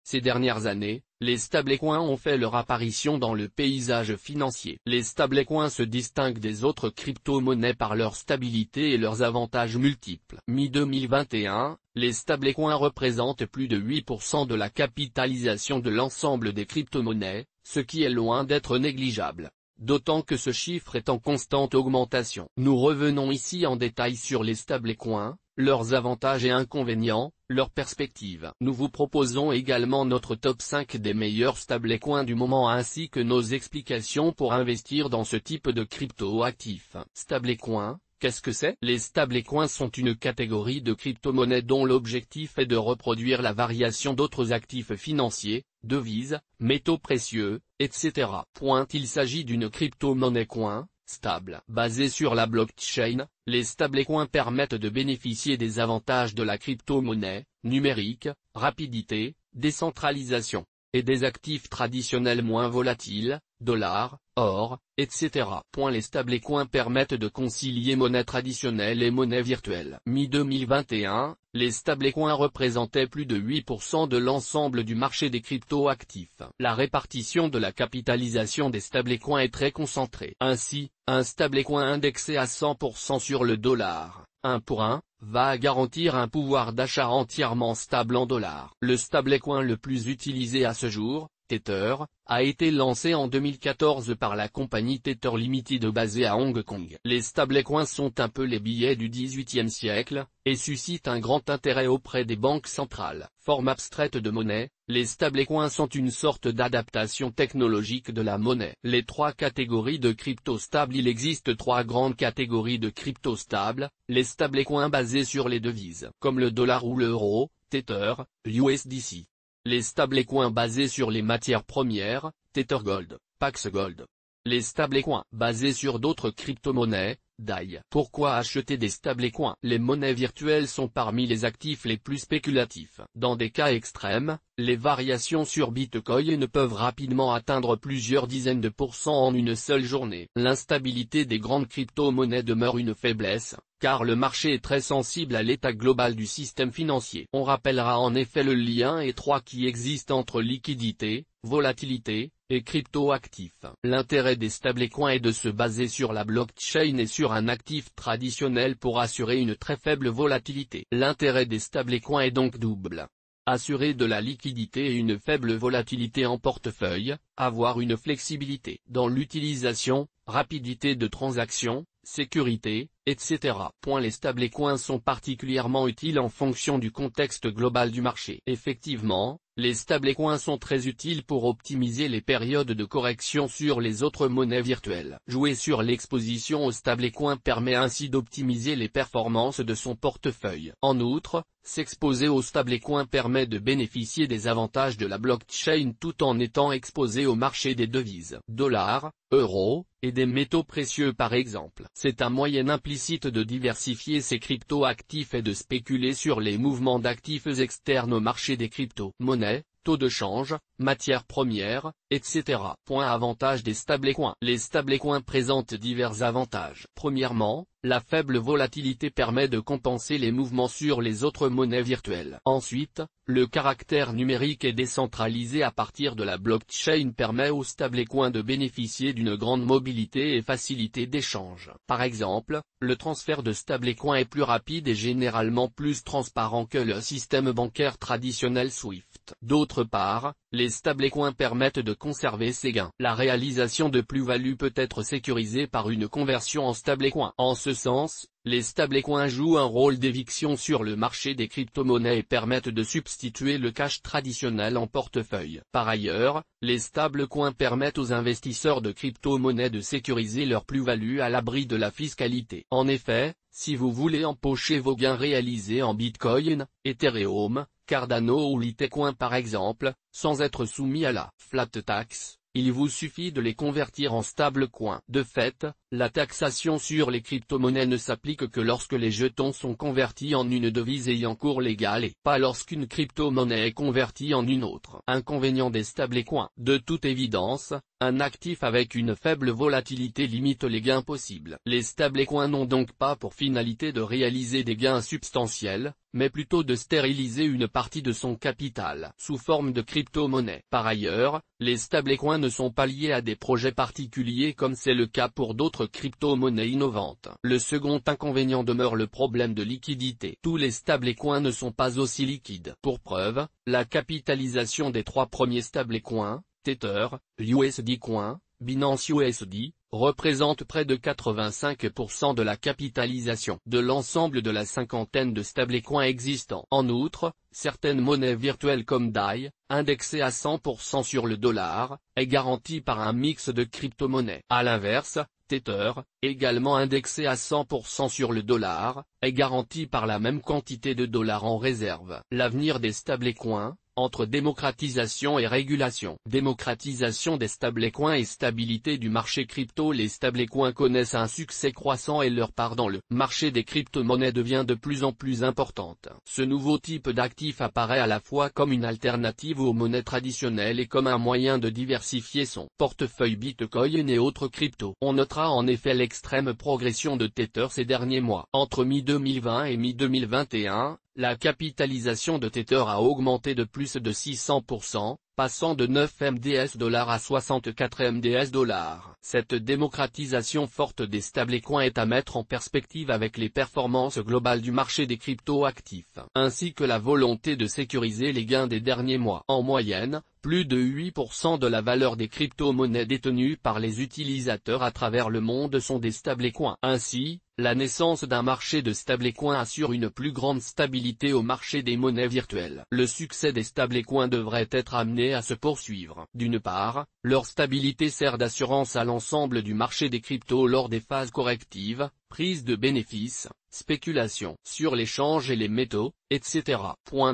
Ces dernières années, les stablecoins ont fait leur apparition dans le paysage financier. Les stablecoins se distinguent des autres crypto-monnaies par leur stabilité et leurs avantages multiples. Mi-2021, les stablecoins représentent plus de 8% de la capitalisation de l'ensemble des crypto-monnaies, ce qui est loin d'être négligeable. D'autant que ce chiffre est en constante augmentation. Nous revenons ici en détail sur les stablecoins, leurs avantages et inconvénients, leurs perspectives. Nous vous proposons également notre top 5 des meilleurs stablecoins du moment ainsi que nos explications pour investir dans ce type de crypto-actifs. Stablecoins, qu'est-ce que c'est? Les stablecoins sont une catégorie de crypto-monnaies dont l'objectif est de reproduire la variation d'autres actifs financiers, devises, métaux précieux, etc. Il s'agit d'une crypto-monnaie coin, stable. Basée sur la blockchain, les stablecoins permettent de bénéficier des avantages de la crypto-monnaie, numérique, rapidité, décentralisation, et des actifs traditionnels moins volatiles, dollars, or, etc. Les stablecoins permettent de concilier monnaie traditionnelle et monnaie virtuelle. Mi-2021, les stablecoins représentaient plus de 8% de l'ensemble du marché des crypto-actifs. La répartition de la capitalisation des stablecoins est très concentrée. Ainsi, un stablecoin indexé à 100% sur le dollar, 1 pour 1, va garantir un pouvoir d'achat entièrement stable en dollars. Le stablecoin le plus utilisé à ce jour, Tether, a été lancé en 2014 par la compagnie Tether Limited basée à Hong Kong. Les stablecoins sont un peu les billets du XVIIIe siècle, et suscitent un grand intérêt auprès des banques centrales. Forme abstraite de monnaie, les stablecoins sont une sorte d'adaptation technologique de la monnaie. Les trois catégories de crypto stables. Il existe trois grandes catégories de crypto stables, les stablecoins basés sur les devises, comme le dollar ou l'euro, Tether, USDC. Les stablecoins basés sur les matières premières, Tether Gold, Pax Gold. Les stablecoins basés sur d'autres crypto-monnaies, DAI. Pourquoi acheter des stablecoins? Les monnaies virtuelles sont parmi les actifs les plus spéculatifs. Dans des cas extrêmes, les variations sur Bitcoin peuvent rapidement atteindre plusieurs dizaines de pourcents en une seule journée. L'instabilité des grandes crypto-monnaies demeure une faiblesse, car le marché est très sensible à l'état global du système financier. On rappellera en effet le lien étroit qui existe entre liquidité, volatilité, et crypto-actifs. L'intérêt des stablecoins est de se baser sur la blockchain et sur un actif traditionnel pour assurer une très faible volatilité. L'intérêt des stablecoins est donc double. Assurer de la liquidité et une faible volatilité en portefeuille, avoir une flexibilité dans l'utilisation, rapidité de transaction, sécurité, etc. Les stablecoins sont particulièrement utiles en fonction du contexte global du marché. Effectivement, les stablecoins sont très utiles pour optimiser les périodes de correction sur les autres monnaies virtuelles. Jouer sur l'exposition aux stablecoins permet ainsi d'optimiser les performances de son portefeuille. En outre, s'exposer aux stablecoins permet de bénéficier des avantages de la blockchain tout en étant exposé au marché des devises, dollars, euros, et des métaux précieux par exemple. C'est un moyen implicite de diversifier ses crypto-actifs et de spéculer sur les mouvements d'actifs externes au marché des crypto-monnaies, taux de change, matières premières, etc. Avantage des stablecoins. Les stablecoins présentent divers avantages. Premièrement, la faible volatilité permet de compenser les mouvements sur les autres monnaies virtuelles. Ensuite, le caractère numérique et décentralisé à partir de la blockchain permet aux stablecoins de bénéficier d'une grande mobilité et facilité d'échange. Par exemple, le transfert de stablecoins est plus rapide et généralement plus transparent que le système bancaire traditionnel SWIFT. D'autre part, les stablecoins permettent de conserver ses gains. La réalisation de plus-value peut être sécurisée par une conversion en stablecoin. En ce sens, les stablecoins jouent un rôle d'éviction sur le marché des crypto-monnaies et permettent de substituer le cash traditionnel en portefeuille. Par ailleurs, les stablecoins permettent aux investisseurs de crypto-monnaies de sécuriser leur plus-value à l'abri de la fiscalité. En effet, si vous voulez empocher vos gains réalisés en Bitcoin, Ethereum, Cardano ou Litecoin par exemple, sans être soumis à la flat tax, il vous suffit de les convertir en stablecoin. De fait, la taxation sur les crypto-monnaies ne s'applique que lorsque les jetons sont convertis en une devise ayant cours légal et pas lorsqu'une crypto-monnaie est convertie en une autre. Inconvénient des stablecoins. De toute évidence, un actif avec une faible volatilité limite les gains possibles. Les stablecoins n'ont donc pas pour finalité de réaliser des gains substantiels, mais plutôt de stériliser une partie de son capital sous forme de crypto-monnaie. Par ailleurs, les stablecoins ne sont pas liés à des projets particuliers comme c'est le cas pour d'autres crypto-monnaies innovantes. Le second inconvénient demeure le problème de liquidité. Tous les stablecoins ne sont pas aussi liquides. Pour preuve, la capitalisation des 3 premiers stablecoins, Tether, USD Coin, Binance USD, représente près de 85% de la capitalisation de l'ensemble de la cinquantaine de stablecoins existants. En outre, certaines monnaies virtuelles comme DAI, indexées à 100% sur le dollar, est garantie par un mix de crypto-monnaies. À l'inverse, Tether, également indexé à 100% sur le dollar, est garanti par la même quantité de dollars en réserve. L'avenir des stablecoins, entre démocratisation et régulation. Démocratisation des stablecoins et stabilité du marché crypto. Les stablecoins connaissent un succès croissant et leur part dans le marché des crypto-monnaies devient de plus en plus importante. Ce nouveau type d'actif apparaît à la fois comme une alternative aux monnaies traditionnelles et comme un moyen de diversifier son portefeuille Bitcoin et autres cryptos. On notera en effet l'extrême progression de Tether ces derniers mois. Entre mi-2020 et mi-2021, la capitalisation de Tether a augmenté de plus de 600%, passant de 9 MDS $ à 64 MDS $. Cette démocratisation forte des stablecoins est à mettre en perspective avec les performances globales du marché des crypto-actifs, ainsi que la volonté de sécuriser les gains des derniers mois. En moyenne, plus de 8% de la valeur des crypto-monnaies détenues par les utilisateurs à travers le monde sont des stablecoins. Ainsi, la naissance d'un marché de stablecoins assure une plus grande stabilité au marché des monnaies virtuelles. Le succès des stablecoins devrait être amené à se poursuivre. D'une part, leur stabilité sert d'assurance à l'ensemble du marché des cryptos lors des phases correctives, prise de bénéfices, spéculation sur l'échange et les métaux, etc.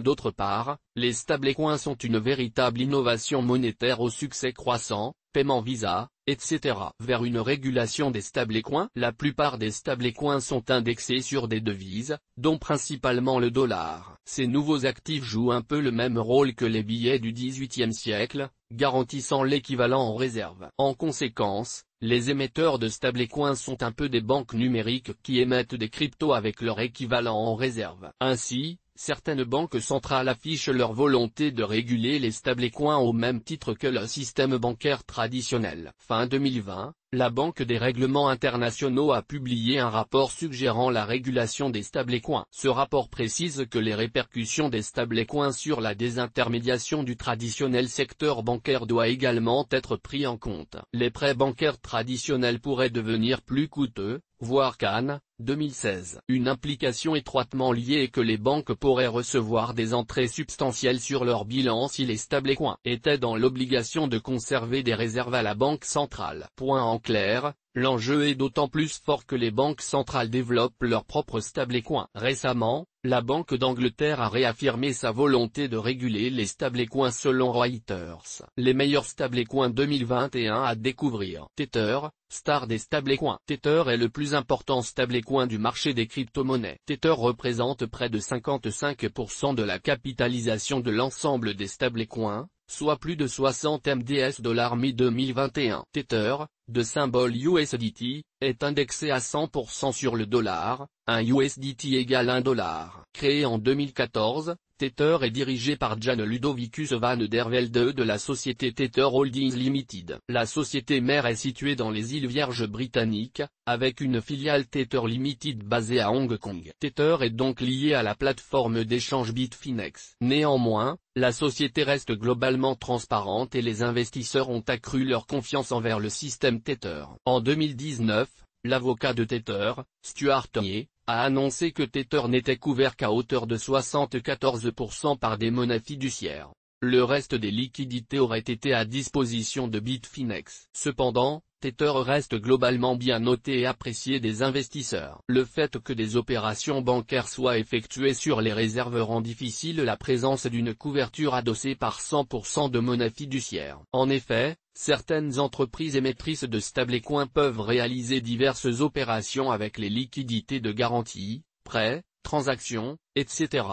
D'autre part, les stablecoins sont une véritable innovation monétaire au succès croissant, paiement Visa, etc. Vers une régulation des stablecoins. La plupart des stablecoins sont indexés sur des devises, dont principalement le dollar. Ces nouveaux actifs jouent un peu le même rôle que les billets du XVIIIe siècle, garantissant l'équivalent en réserve. En conséquence, les émetteurs de stablecoins sont un peu des banques numériques qui émettent des cryptos avec leur équivalent en réserve. Ainsi, certaines banques centrales affichent leur volonté de réguler les stablecoins au même titre que le système bancaire traditionnel. Fin 2020, la Banque des règlements internationaux a publié un rapport suggérant la régulation des stablecoins. Ce rapport précise que les répercussions des stablecoins sur la désintermédiation du traditionnel secteur bancaire doivent également être pris en compte. Les prêts bancaires traditionnels pourraient devenir plus coûteux, voire Cannes, 2016. Une implication étroitement liée est que les banques pourraient recevoir des entrées substantielles sur leur bilan si les stablecoins étaient dans l'obligation de conserver des réserves à la banque centrale. En clair, l'enjeu est d'autant plus fort que les banques centrales développent leurs propres stablecoins. Récemment, la Banque d'Angleterre a réaffirmé sa volonté de réguler les stablecoins selon Reuters. Les meilleurs stablecoins 2021 à découvrir. Tether, star des stablecoins. Tether est le plus important stablecoin du marché des crypto-monnaies. Tether représente près de 55% de la capitalisation de l'ensemble des stablecoins, soit plus de 60 MDS $ mi-2021. Tether, de symbole USDT, est indexé à 100% sur le dollar, un USDT égale $1. Créé en 2014, Tether est dirigé par Jan Ludovicus van der Velde de la société Tether Holdings Limited. La société mère est située dans les îles Vierges britanniques, avec une filiale Tether Limited basée à Hong Kong. Tether est donc lié à la plateforme d'échange Bitfinex. Néanmoins, la société reste globalement transparente et les investisseurs ont accru leur confiance envers le système Tether. En 2019, l'avocat de Tether, Stuart Nier, a annoncé que Tether n'était couvert qu'à hauteur de 74% par des monnaies fiduciaires. Le reste des liquidités aurait été à disposition de Bitfinex. Cependant, Tether reste globalement bien noté et apprécié des investisseurs. Le fait que des opérations bancaires soient effectuées sur les réserves rend difficile la présence d'une couverture adossée par 100% de monnaie fiduciaire. En effet, certaines entreprises émettrices de stablecoins peuvent réaliser diverses opérations avec les liquidités de garantie, prêts, transactions, etc.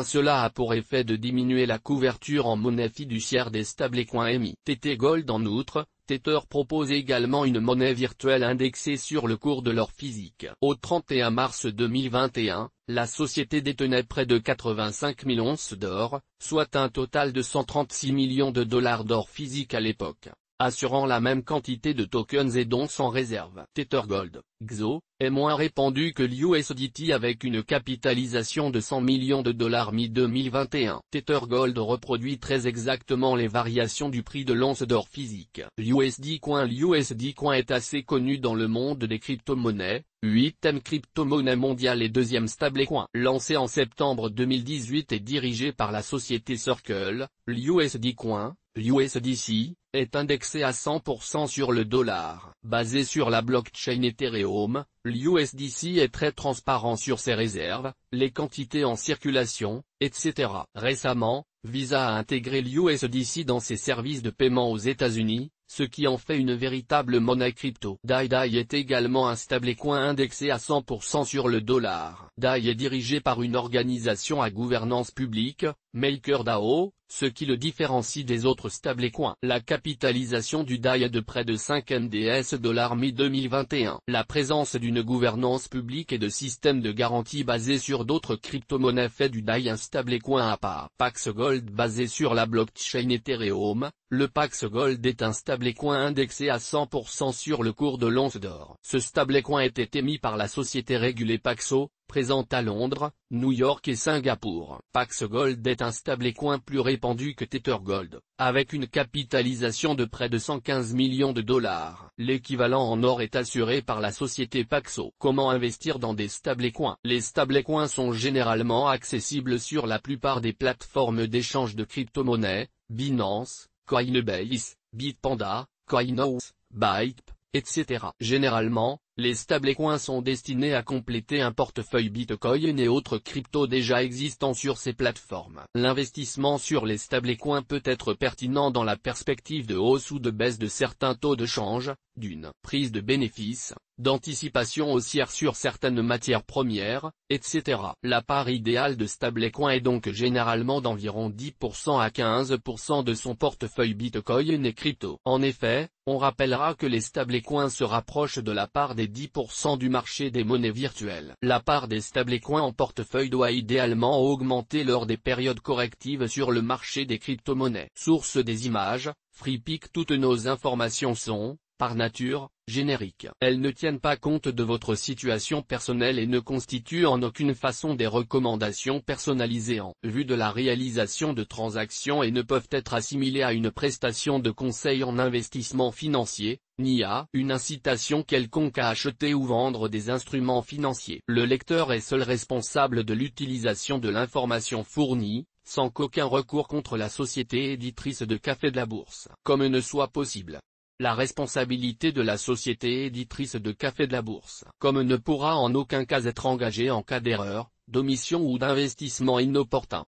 Cela a pour effet de diminuer la couverture en monnaie fiduciaire des stablecoins émis. TT Gold. En outre, Tether propose également une monnaie virtuelle indexée sur le cours de l'or physique. Au 31 mars 2021, la société détenait près de 85 000 onces d'or, soit un total de 136 millions de dollars d'or physique à l'époque, assurant la même quantité de tokens et d'onces en réserve. Tether Gold, XO, est moins répandu que l'USDT avec une capitalisation de 100 millions de dollars mi-2021. Tether Gold reproduit très exactement les variations du prix de l'once d'or physique. L'USD Coin est assez connu dans le monde des crypto-monnaies, 8e crypto-monnaie mondiale et 2e stablecoin. Lancé en septembre 2018 et dirigé par la société Circle, l'USD Coin, l'USDC, est indexé à 100% sur le dollar. Basé sur la blockchain Ethereum, l'USDC est très transparent sur ses réserves, les quantités en circulation, etc. Récemment, Visa a intégré l'USDC dans ses services de paiement aux États-Unis, ce qui en fait une véritable monnaie crypto. DAI est également un stablecoin indexé à 100% sur le dollar. DAI est dirigé par une organisation à gouvernance publique, MakerDAO, ce qui le différencie des autres stablecoins. La capitalisation du DAI est de près de 5 MDS $ mi-2021. La présence d'une gouvernance publique et de systèmes de garantie basés sur d'autres crypto-monnaies fait du DAI un stablecoin à part. Pax Gold. Basé sur la blockchain Ethereum, le Pax Gold est un stablecoin indexé à 100% sur le cours de l'once d'or. Ce stablecoin était émis par la société régulée Paxo, présente à Londres, New York et Singapour. Pax Gold est un stablecoin plus répandu que Tether Gold, avec une capitalisation de près de 115 millions de dollars. L'équivalent en or est assuré par la société Paxo. Comment investir dans des stablecoins? Les stablecoins sont généralement accessibles sur la plupart des plateformes d'échange de crypto-monnaies, Binance, Coinbase, Bitpanda, Coinhouse, Byte, etc. Généralement, les stablecoins sont destinés à compléter un portefeuille Bitcoin et autres cryptos déjà existants sur ces plateformes. L'investissement sur les stablecoins peut être pertinent dans la perspective de hausse ou de baisse de certains taux de change, d'une prise de bénéfices, d'anticipation haussière sur certaines matières premières, etc. La part idéale de stablecoin est donc généralement d'environ 10% à 15% de son portefeuille Bitcoin et crypto. En effet, on rappellera que les stablecoins se rapprochent de la part des 10% du marché des monnaies virtuelles. La part des stablecoins en portefeuille doit idéalement augmenter lors des périodes correctives sur le marché des crypto-monnaies. Source des images, FreePic. Toutes nos informations sont, par nature, génériques. Elles ne tiennent pas compte de votre situation personnelle et ne constituent en aucune façon des recommandations personnalisées en vue de la réalisation de transactions et ne peuvent être assimilées à une prestation de conseil en investissement financier, ni à une incitation quelconque à acheter ou vendre des instruments financiers. Le lecteur est seul responsable de l'utilisation de l'information fournie, sans qu'aucun recours contre la société éditrice de Café de la Bourse. Comme ne soit possible la responsabilité de la société éditrice de Café de la Bourse. Comme ne pourra en aucun cas être engagée en cas d'erreur, d'omission ou d'investissement inopportun.